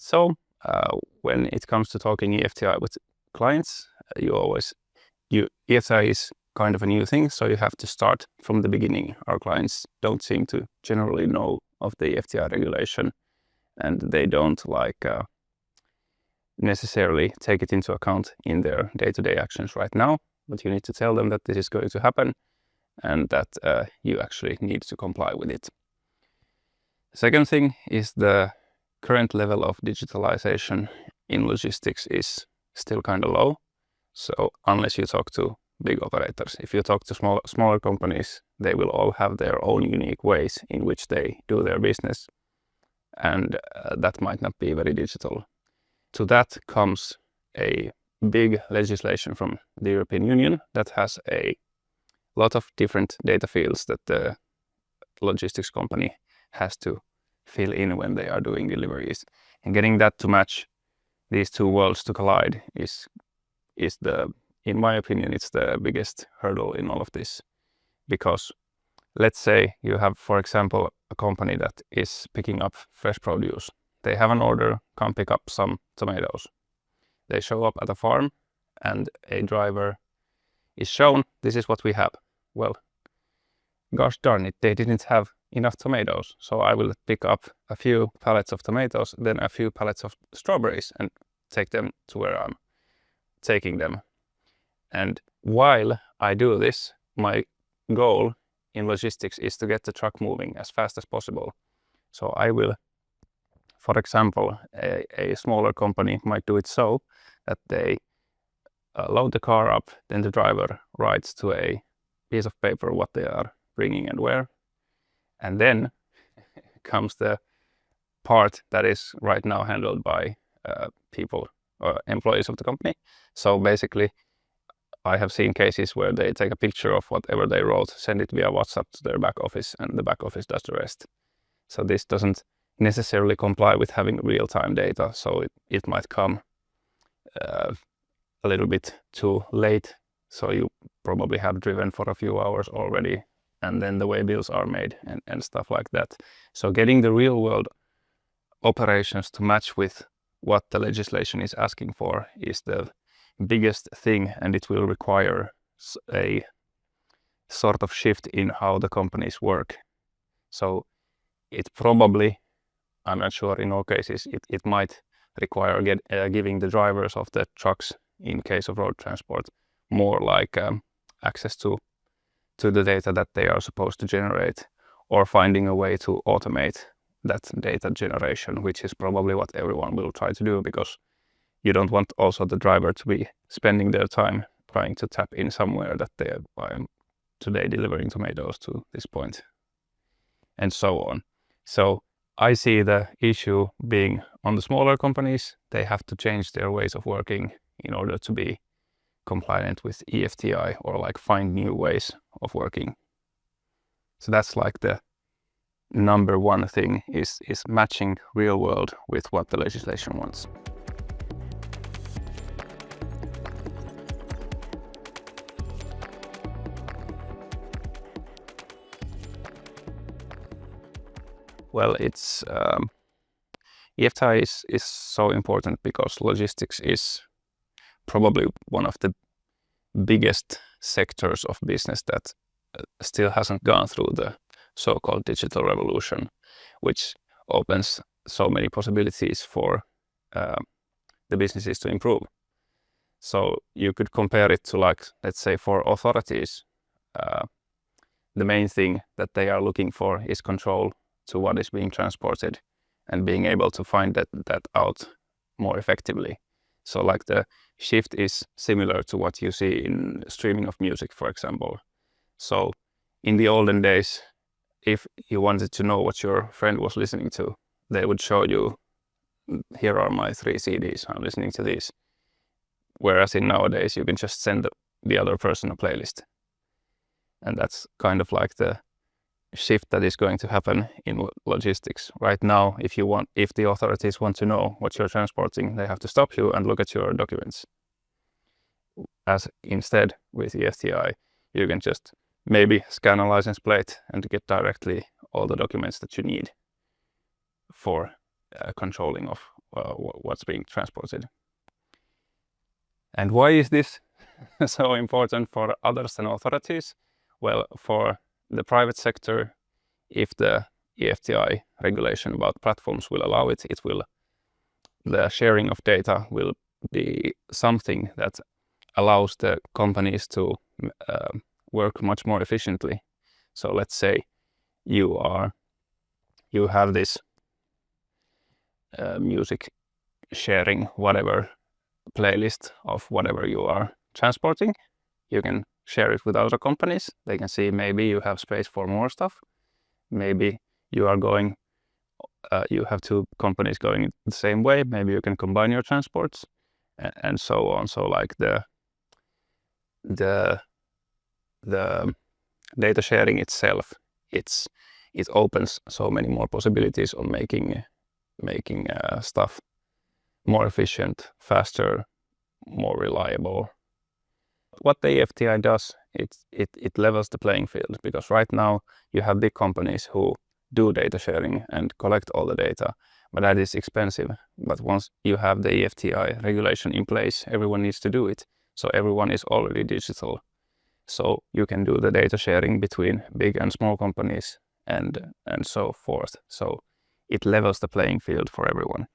So when it comes to talking eFTI with clients, eFTI is kind of a new thing, so you have to start from the beginning. Our clients don't seem to generally know of the eFTI regulation, and they don't necessarily take it into account in their day-to-day actions right now. But you need to tell them that this is going to happen and that you actually need to comply with it. The second thing is the current level of digitalization in logistics is still kind of low. So unless you talk to big operators, if you talk to smaller companies, they will all have their own unique ways in which they do their business. And that might not be very digital. To that comes a big legislation from the European Union that has a lot of different data fields that the logistics company has to fill in when they are doing deliveries. And getting that to match these two worlds to collide is in my opinion, it's the biggest hurdle in all of this. Because let's say you have, for example, a company that is picking up fresh produce. They have an order, come pick up some tomatoes. They show up at a farm and a driver is shown, this is what we have. Well, gosh darn it, they didn't have enough tomatoes. So I will pick up a few pallets of tomatoes, then a few pallets of strawberries and take them to where I'm taking them. And while I do this, my goal in logistics is to get the truck moving as fast as possible. So I will, for example, a smaller company might do it so that they load the car up, then the driver writes to a piece of paper what they are bringing and where. And then comes the part that is right now handled by people or employees of the company. So basically, I have seen cases where they take a picture of whatever they wrote, send it via WhatsApp to their back office, and the back office does the rest. So this doesn't necessarily comply with having real-time data, so it might come a little bit too late. So you probably have driven for a few hours already, and then the way bills are made and stuff like that. So getting the real-world operations to match with what the legislation is asking for is the biggest thing, and it will require a sort of shift in how the companies work. So it probably, I'm not sure in all cases, it might require giving the drivers of the trucks in case of road transport more access to the data that they are supposed to generate, or finding a way to automate that data generation, which is probably what everyone will try to do, because you don't want also the driver to be spending their time trying to tap in somewhere that they are today delivering tomatoes to this point, and so on. So I see the issue being on the smaller companies. They have to change their ways of working in order to be compliant with eFTI, or find new ways of working. So that's the number one thing is matching real world with what the legislation wants. Well, it's eFTI is so important because logistics is probably one of the biggest sectors of business that still hasn't gone through the so-called digital revolution, which opens so many possibilities for the businesses to improve. So you could compare it to let's say for authorities, the main thing that they are looking for is control to what is being transported and being able to find that out more effectively. So the shift is similar to what you see in streaming of music, for example. So in the olden days, if you wanted to know what your friend was listening to, they would show you, here are my 3 CDs, I'm listening to these. Whereas in nowadays, you can just send the other person a playlist. And that's kind of the shift that is going to happen in logistics. Right now, if the authorities want to know what you're transporting, they have to stop you and look at your documents. As instead, with eFTI, you can just maybe scan a license plate and get directly all the documents that you need for controlling of what's being transported. And why is this so important for others and authorities? Well, for the private sector, if the eFTI regulation about platforms will allow it, the sharing of data will be something that allows the companies to work much more efficiently. So let's say you have this music sharing whatever playlist of whatever you are transporting. You can share it with other companies. They can see maybe you have space for more stuff. Maybe you are going, you have two companies going the same way. Maybe you can combine your transports and so on. So like the data sharing itself, it opens so many more possibilities on making stuff more efficient, faster, more reliable. What the eFTI does, it levels the playing field, because right now you have big companies who do data sharing and collect all the data, but that is expensive. But once you have the eFTI regulation in place, everyone needs to do it. So everyone is already digital. So you can do the data sharing between big and small companies and so forth. So it levels the playing field for everyone.